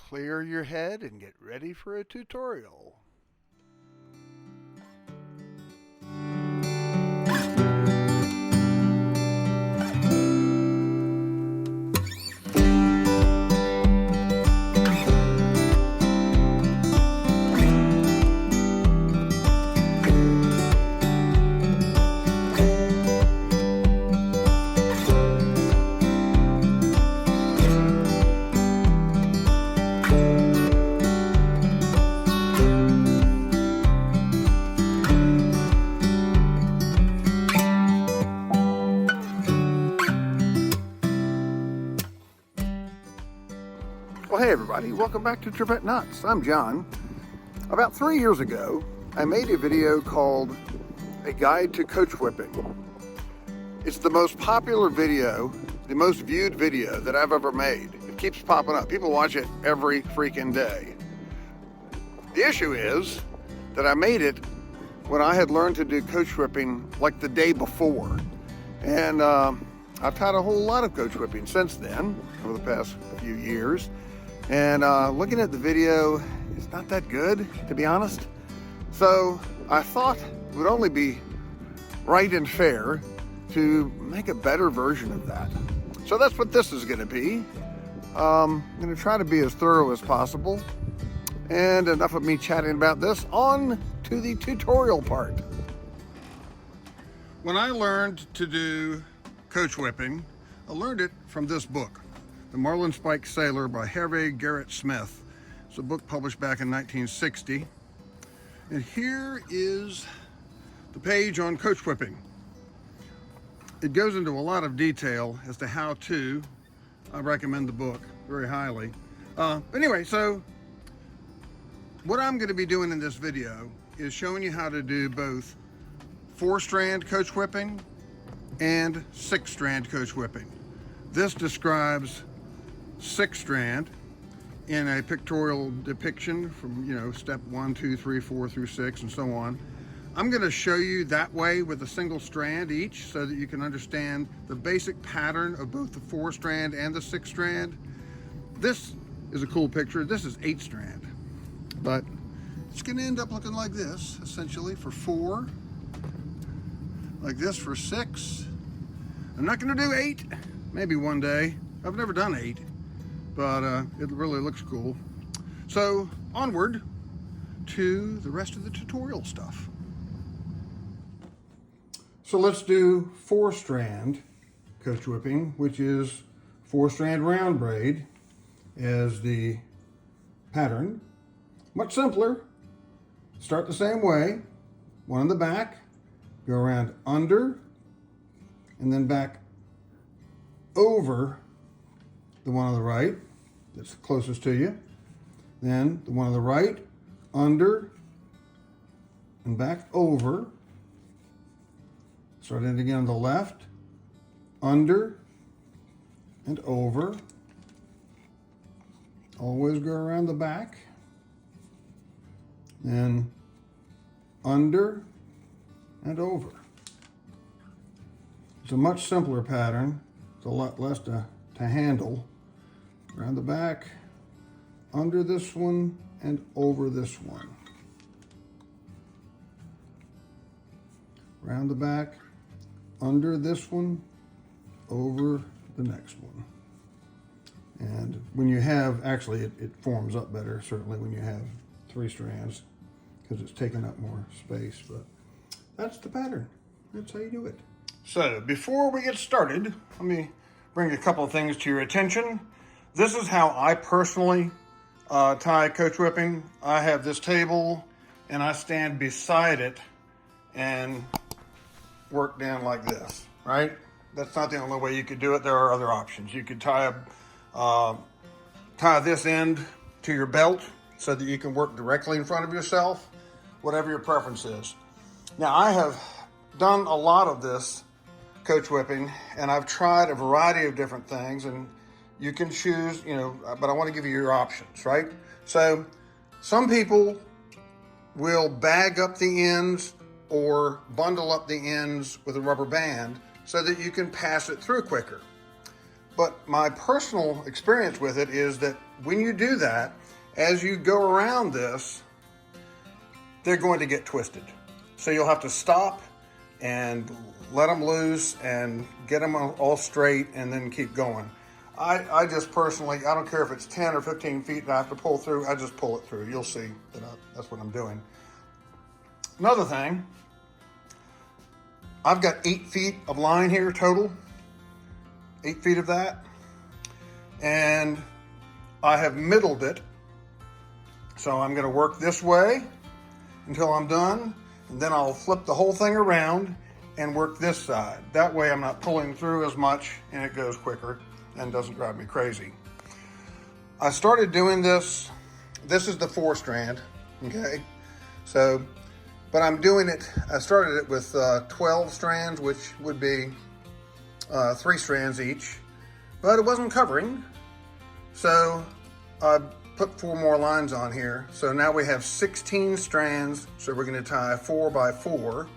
Clear your head and get ready for a tutorial. Well, hey everybody, welcome back to Trivette Nuts. I'm John. About 3 years ago, I made a video called A Guide to Coach Whipping. It's the most popular video, the most viewed video that I've ever made. It keeps popping up. People watch it every freaking day. The issue is that I made it when I had learned to do coach whipping like the day before. And I've had a whole lot of coach whipping since then, over the past few years. And looking at the video, it's not that good, to be honest. So I thought it would only be right and fair to make a better version of that. So that's what this is gonna be. I'm gonna try to be as thorough as possible. And enough of me chatting about this, on to the tutorial part. When I learned to do coach whipping, I learned it from this book, The Marlin Spike Sailor by Harvey Garrett Smith. It's a book published back in 1960. And here is the page on coach whipping. It goes into a lot of detail as to how to. I recommend the book very highly. Anyway, so what I'm going to be doing in this video is showing you how to do both 4-strand coach whipping and 6-strand coach whipping. This describes 6-strand in a pictorial depiction from, step 1, 2, 3, 4 through 6 and so on. I'm going to show you that way with a single strand each so that you can understand the basic pattern of both the 4-strand and the 6-strand. This is a cool picture. This is 8-strand, but it's going to end up looking like this, essentially, for 4, like this for 6. I'm not going to do 8, maybe one day. I've never done 8, but it really looks cool. So onward to the rest of the tutorial stuff. So let's do 4-strand coach whipping, which is 4-strand round braid as the pattern. Much simpler. Start the same way. One in the back, go around under, and then back over the one on the right that's closest to you. Then the one on the right, under, and back over. Start it again on the left, under, and over. Always go around the back. Then under and over. It's a much simpler pattern. It's a lot less to handle. Around the back, under this one, and over this one. Around the back, under this one, over the next one. And when you have, actually it forms up better, certainly when you have 3 strands, because it's taking up more space, but that's the pattern. That's how you do it. So before we get started, let me bring a couple of things to your attention. This is how I personally tie coach whipping. I have this table and I stand beside it and work down like this, right? That's not the only way you could do it. There are other options. You could tie this end to your belt so that you can work directly in front of yourself, whatever your preference is. Now, I have done a lot of this coach whipping, and I've tried a variety of different things, and you can choose, but I want to give you your options, right? So some people will bag up the ends or bundle up the ends with a rubber band so that you can pass it through quicker. But my personal experience with it is that when you do that, as you go around this, they're going to get twisted. So you'll have to stop and let them loose and get them all straight and then keep going. I just personally, I don't care if it's 10 or 15 feet that I have to pull through, I just pull it through. You'll see that that's what I'm doing. Another thing, I've got 8 feet of line here total, 8 feet of that, and I have middled it. So I'm gonna work this way until I'm done, and then I'll flip the whole thing around and work this side. That way I'm not pulling through as much and it goes quicker and doesn't drive me crazy. I started doing this is the 4-strand, okay? So, but I'm doing it, I started it with 12 strands, which would be 3 strands each, but it wasn't covering. So I put 4 more lines on here. So now we have 16 strands. So we're gonna tie 4 by 4.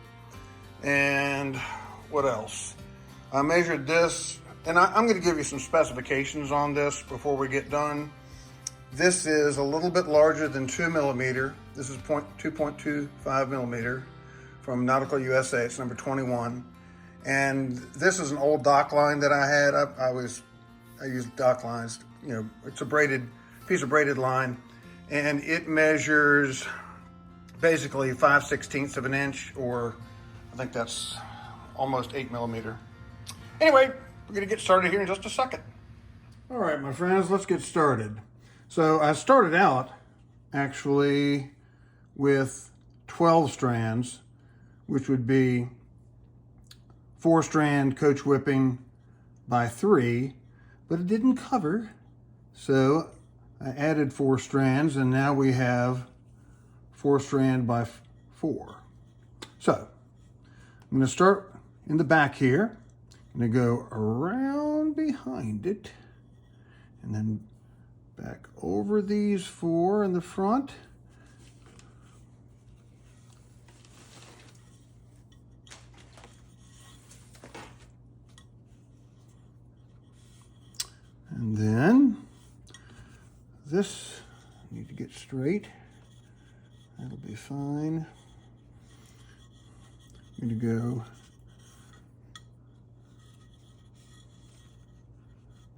And what else? I measured this, and I'm gonna give you some specifications on this before we get done. This is a little bit larger than 2 millimeter. This is 2.25 millimeter from Nautical USA. It's number 21. And this is an old dock line that I had. I used dock lines, you know, it's a piece of braided line, and it measures basically 5/16 of an inch, or I think that's almost 8 millimeter. Anyway, we're gonna get started here in just a second. All right, my friends, let's get started. So I started out actually with 12 strands, which would be 4-strand coach whipping by 3, but it didn't cover. So I added 4 strands, and now we have 4-strand by 4. So I'm gonna start in the back here. I'm gonna go around behind it, and then back over these 4 in the front. And then this, I need to get straight. That'll be fine. I'm gonna go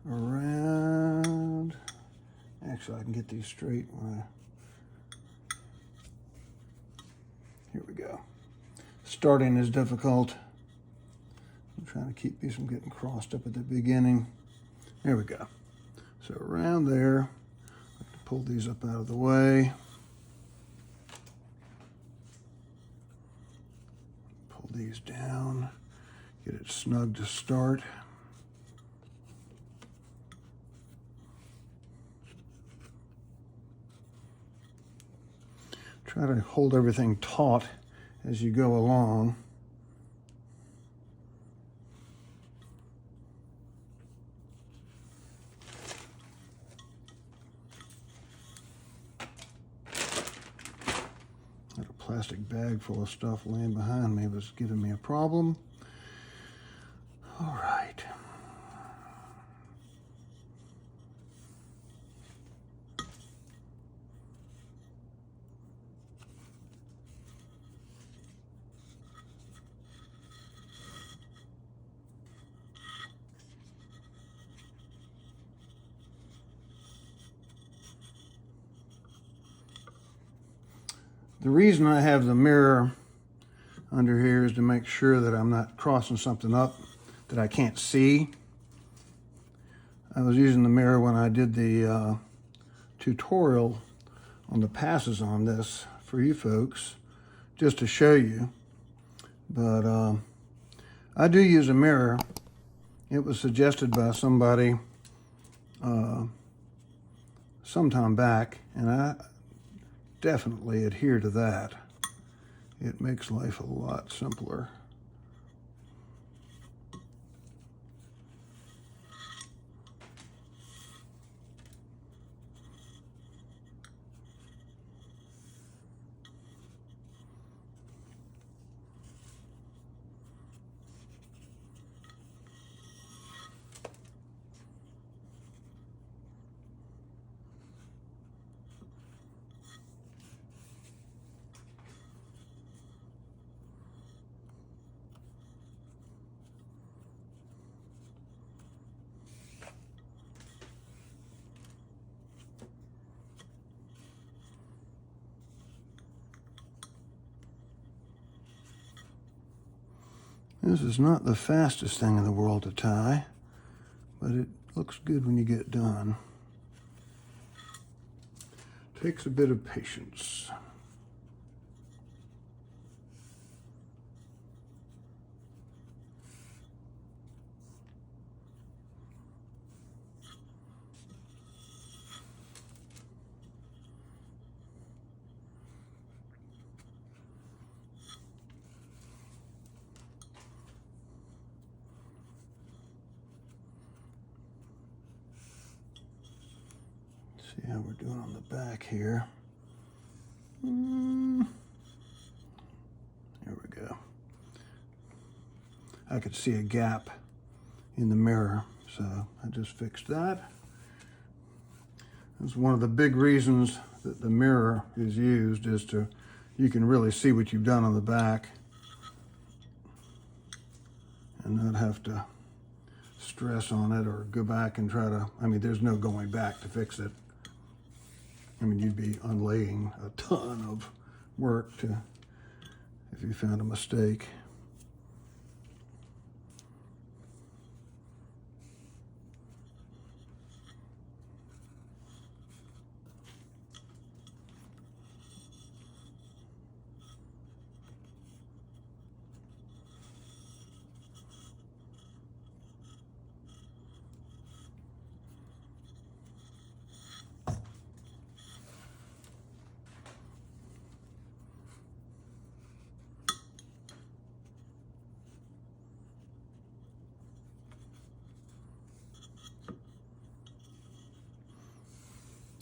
around. Actually, I can get these straight when here we go. Starting is difficult. I'm trying to keep these from getting crossed up at the beginning. There we go. So around there, I have to pull these up out of the way. Pull these down, get it snug to start. Try to hold everything taut as you go along. Got a plastic bag full of stuff laying behind me was giving me a problem. All right. The reason I have the mirror under here is to make sure that I'm not crossing something up that I can't see. I was using the mirror when I did the tutorial on the passes on this for you folks, just to show you. But I do use a mirror. It was suggested by somebody sometime back, and I definitely adhere to that. It makes life a lot simpler. This is not the fastest thing in the world to tie, but it looks good when you get done. Takes a bit of patience. See how we're doing on the back here. There we go. I could see a gap in the mirror, so I just fixed that. That's one of the big reasons that the mirror is used, is to, you can really see what you've done on the back and not have to stress on it or go back and try to, I mean, there's no going back to fix it. I mean, you'd be unlaying a ton of work if you found a mistake.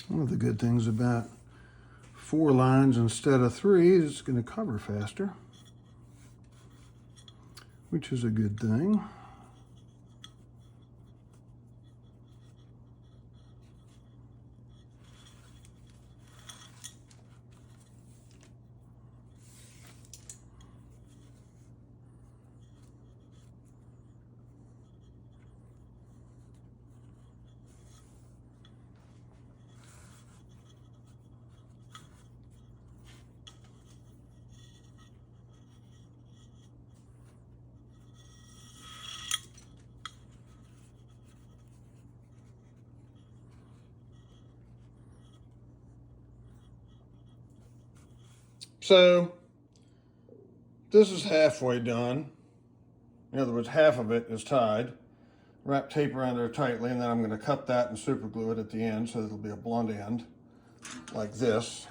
One of the good things about 4 lines instead of 3 is it's going to cover faster, which is a good thing. So this is halfway done. In other words, half of it is tied. Wrap tape around there tightly, and then I'm going to cut that and super glue it at the end so it'll be a blunt end, like this,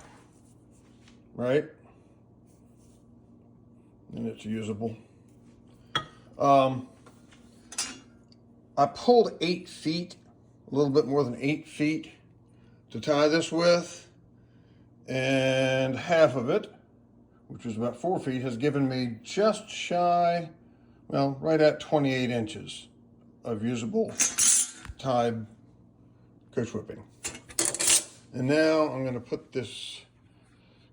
right? And it's usable. I pulled 8 feet, a little bit more than 8 feet to tie this with, and half of it, which is about 4 feet, has given me just shy, well, right at 28 inches of usable tied coach whipping. And now I'm going to put this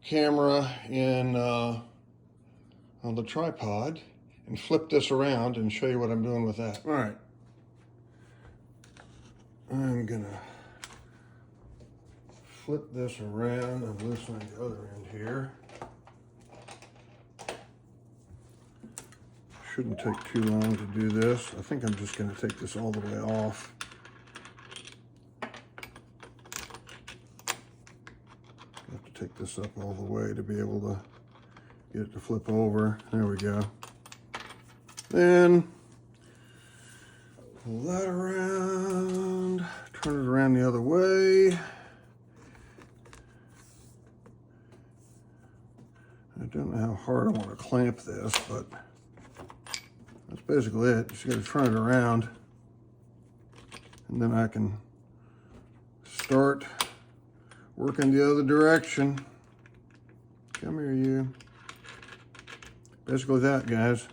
camera in on the tripod and flip this around and show you what I'm doing with that. All right. I'm going to flip this around and loosen the other end here. Shouldn't take too long to do this. I think I'm just going to take this all the way off. I have to take this up all the way to be able to get it to flip over. There we go. Then pull that around, turn it around the other way. I don't know how hard I want to clamp this, but that's basically it. Just got to turn it around, and then I can start working the other direction. Come here, you. Basically that, guys.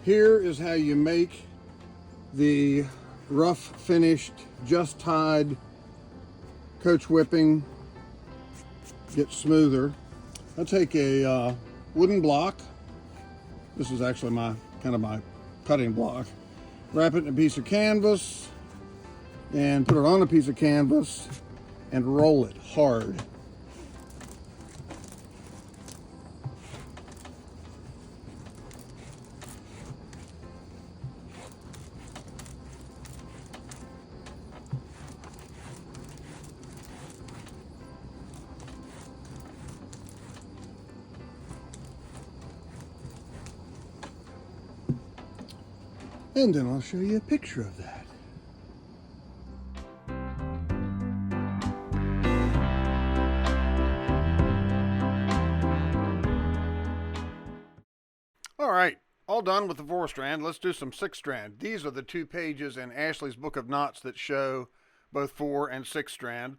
Here is how you make the rough finished, just tied coach whipping get smoother. I take a wooden block. This is actually my cutting block. Wrap it in a piece of canvas and put it on a piece of canvas and roll it hard. And then I'll show you a picture of that. All right, all done with the 4-strand. Let's do some 6-strand. These are the 2 pages in Ashley's Book of Knots that show both 4 and 6-strand.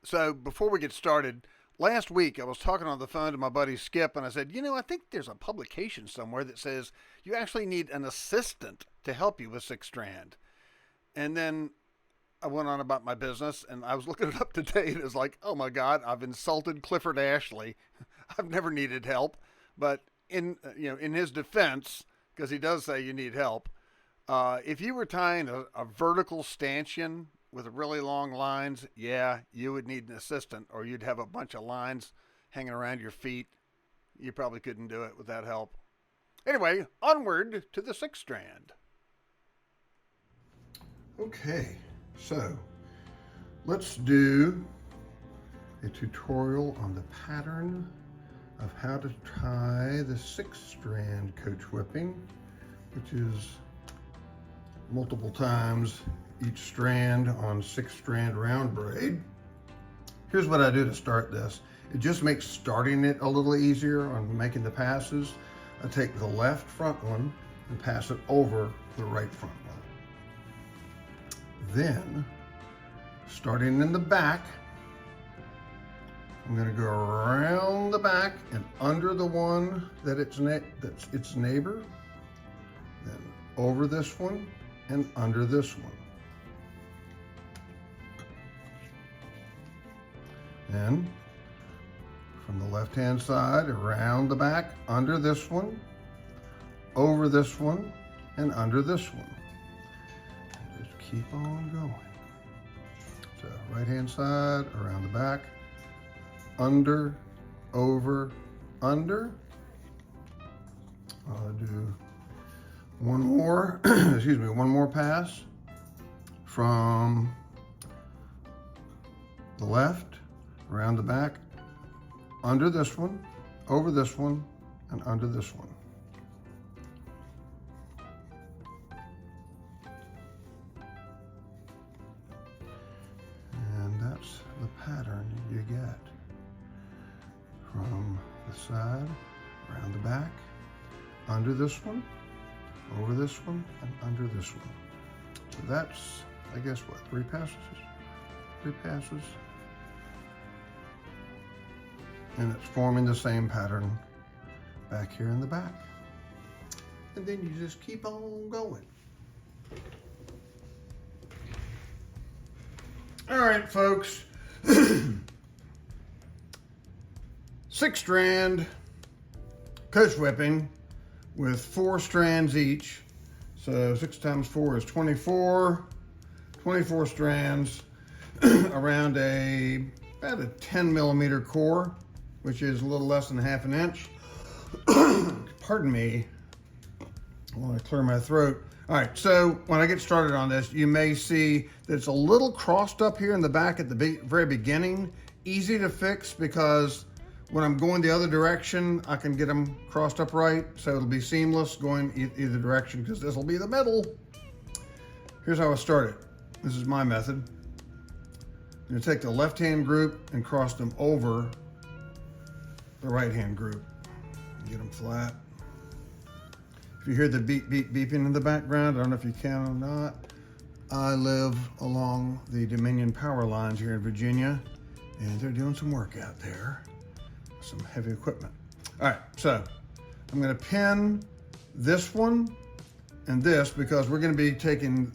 So before we get started, last week I was talking on the phone to my buddy Skip, and I said, you know, I think there's a publication somewhere that says you actually need an assistant to help you with 6-strand. And then I went on about my business, and I was looking it up today, and it was like, oh my God, I've insulted Clifford Ashley. I've never needed help. But in his defense, because he does say you need help, if you were tying a vertical stanchion with really long lines, yeah, you would need an assistant, or you'd have a bunch of lines hanging around your feet. You probably couldn't do it without help. Anyway, onward to the 6-strand. Okay, so let's do a tutorial on the pattern of how to tie the 6-strand coach whipping, which is multiple times each strand on 6-strand round braid. Here's what I do to start this. It just makes starting it a little easier on making the passes. I take the left front one and pass it over the right front one. Then, starting in the back, I'm going to go around the back and under the one that's its neighbor, then over this one and under this one. Then, from the left-hand side, around the back, under this one, over this one, and under this one. And just keep on going. So, right-hand side, around the back, under, over, under. I'll do one more, one more pass from the left, around the back, under this one, over this one, and under this one. And that's the pattern you get from the side, around the back, under this one, over this one, and under this one. So that's, I guess, what, 3 passes? 3 passes. And it's forming the same pattern back here in the back. And then you just keep on going. All right, folks. 6-strand coach whipping with 4 strands each. So 6 times 4 is 24. 24 strands around about a 10mm core, which is a little less than ½ an inch. Pardon me, I want to clear my throat. All right, so when I get started on this, you may see that it's a little crossed up here in the back at the very beginning. Easy to fix because when I'm going the other direction, I can get them crossed up right, so it'll be seamless going either direction because this will be the middle. Here's how I start it. This is my method. I'm gonna take the left-hand group and cross them over the right-hand group. Get them flat. If you hear the beep, beep, beeping in the background, I don't know if you can or not. I live along the Dominion power lines here in Virginia, and they're doing some work out there. Some heavy equipment. All right, so I'm gonna pin this one and this, because we're going to be taking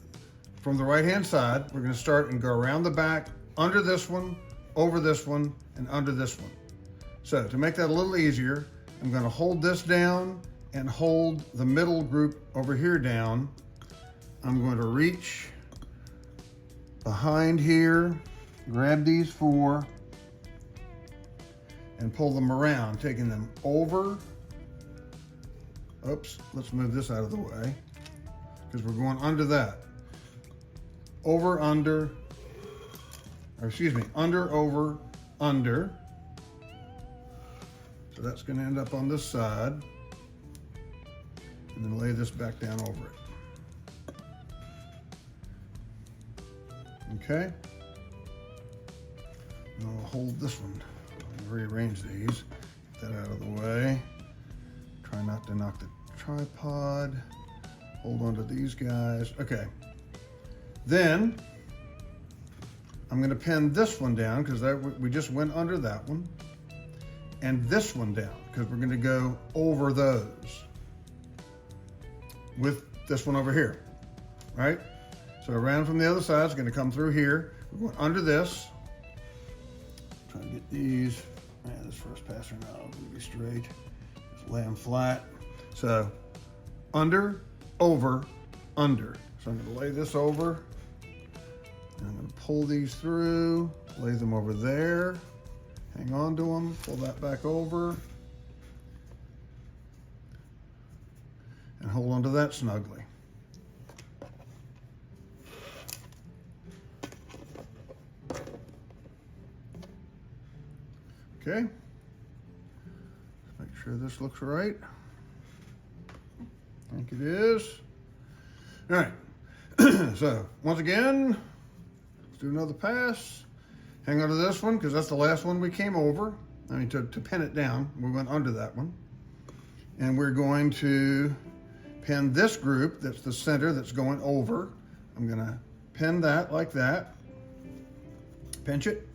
from the right hand side. We're going to start and go around the back, under this one, over this one, and under this one. So to make that a little easier, I'm going to hold this down and hold the middle group over here down. I'm going to reach behind here, grab these 4, and pull them around, taking them over. Oops, let's move this out of the way, because we're going under that. Over, under, or excuse me, under, over, under. So that's going to end up on this side. And then lay this back down over it. Okay. And I'll hold this one. I'll rearrange these. Get that out of the way. Try not to knock the tripod. Hold on to these guys. Okay. Then I'm going to pin this one down, because we just went under that one. And this one down, because we're going to go over those with this one over here, right? So around from the other side, it's going to come through here. We're going under this. Try to get these. Man, this first pass are not going to be straight. Just lay them flat. So under, over, under. So I'm going to lay this over. And I'm going to pull these through, lay them over there. Hang on to them, pull that back over, and hold on to that snugly. Okay, make sure this looks right. I think it is. All right, so once again, let's do another pass. Hang on to this one, because that's the last one we came over. I mean, to pin it down, we went under that one. And we're going to pin this group, that's the center, that's going over. I'm gonna pin that like that. Pinch it.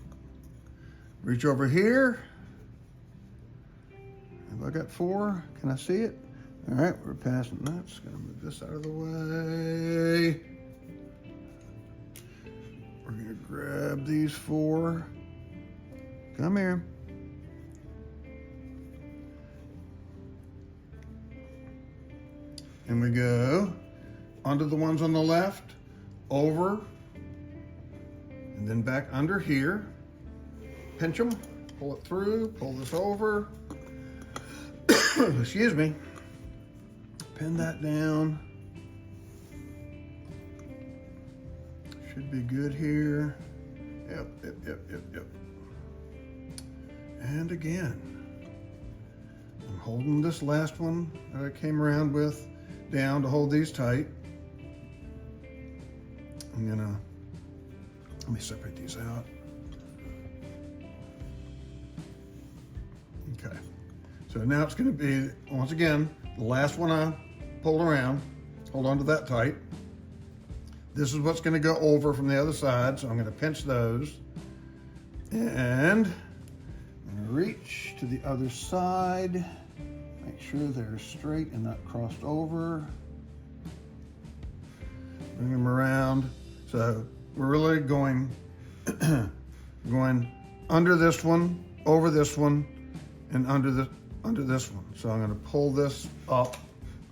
Reach over here. Have I got 4? Can I see it? All right, we're passing that. Just gonna move this out of the way. We're gonna grab these 4. Come here. And we go under the ones on the left, over, and then back under here. Pinch them, pull it through, pull this over. Excuse me. Pin that down. Should be good here. Yep. And again, I'm holding this last one that I came around with down to hold these tight. I'm gonna, let me separate these out. Okay, so now it's gonna be, once again, the last one I pulled around. Hold on to that tight. This is what's going to go over from the other side, so I'm going to pinch those. And I'm going to reach to the other side. Make sure they're straight and not crossed over. Bring them around. So we're really going, going under this one, over this one, and under this one. So I'm going to pull this up.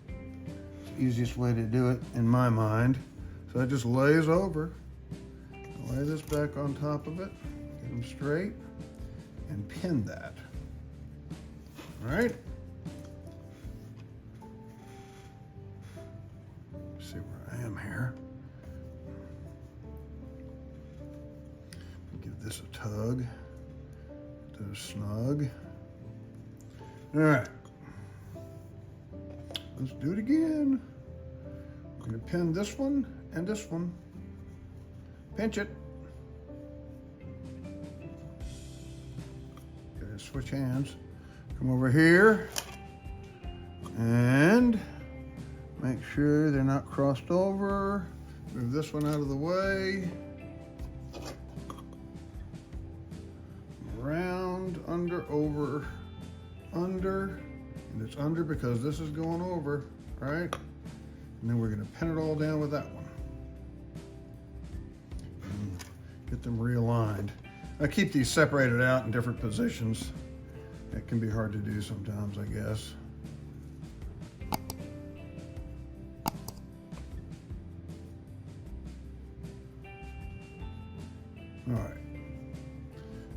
It's the easiest way to do it in my mind. So it just lays over. Lay this back on top of it, get them straight, and pin that. All right? Let's see where I am here. Give this a tug. Do a snug. All right. Let's do it again. I'm going to pin this one and this one. Pinch it. Okay, switch hands. Come over here and make sure they're not crossed over. Move this one out of the way. Around, under, over, under. And it's under because this is going over, right? And then we're going to pin it all down with that one. And get them realigned. I keep these separated out in different positions. It can be hard to do sometimes, I guess. All right,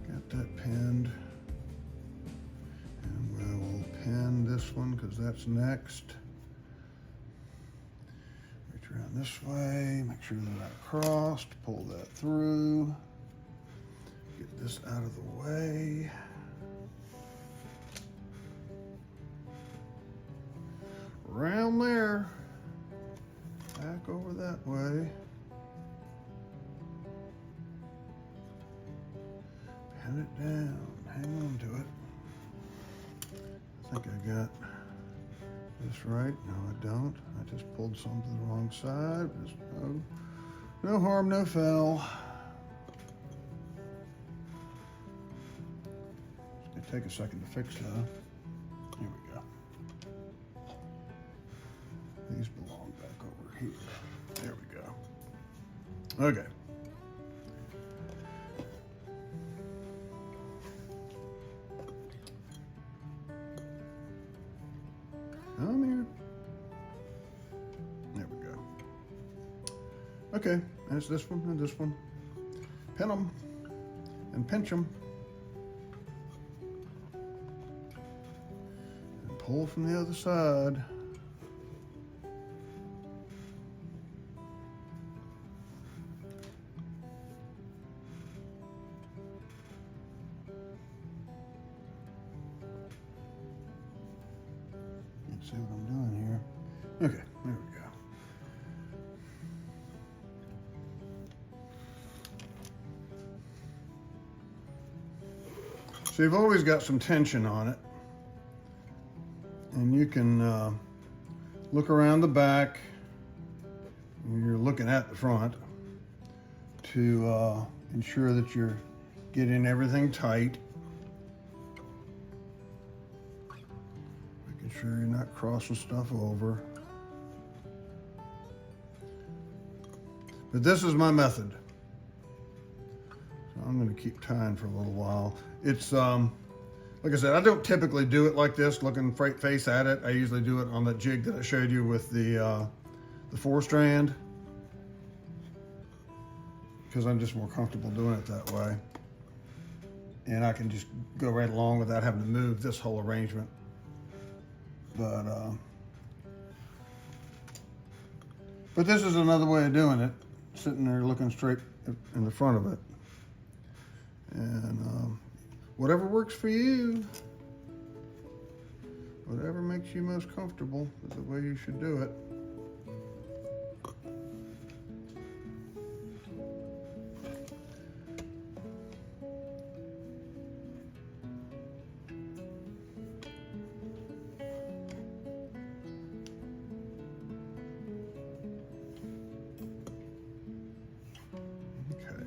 got that pinned. And we will pin this one because that's next. Reach around this way, make sure they're not crossed, pull that through. Get this out of the way. Around there, back over that way. Pin it down, hang on to it. I think I got this right. No, I don't. I just pulled some to the wrong side. Just no harm, no foul. It's gonna take a second to fix that. Here we go. These belong back over here. There we go. Okay. Come here. There we go. Okay, that's this one and this one. Pin them and pinch them. And pull from the other side. See what I'm doing here. Okay, there we go. So you've always got some tension on it. And you can look around the back when you're looking at the front to ensure that you're getting everything tight. Making sure you're not crossing stuff over. But this is my method. So I'm going to keep tying for a little while. It's, like I said, I don't typically do it like this, looking face at it. I usually do it on that jig that I showed you with the 4-strand, because I'm just more comfortable doing it that way. And I can just go right along without having to move this whole arrangement. But this is another way of doing it, sitting there looking straight in the front of it. And whatever works for you, whatever makes you most comfortable is the way you should do it. Okay.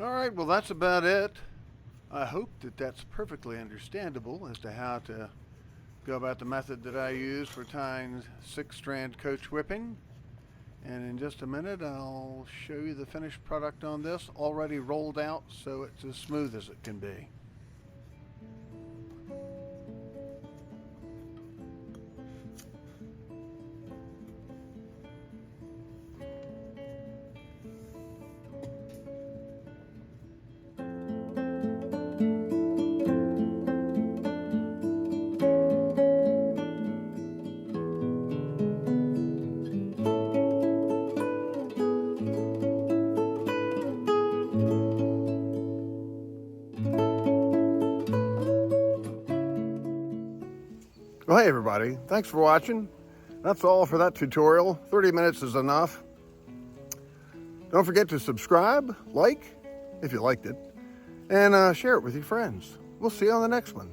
All right, well, that's about it. I hope that that's perfectly understandable as to how to go about the method that I use for tying 6-strand coach whipping. And in just a minute, I'll show you the finished product on this, already rolled out, so it's as smooth as it can be. Well, hey everybody, thanks for watching. That's all for that tutorial. 30 minutes is enough. Don't forget to subscribe, like, if you liked it, and share it with your friends. We'll see you on the next one.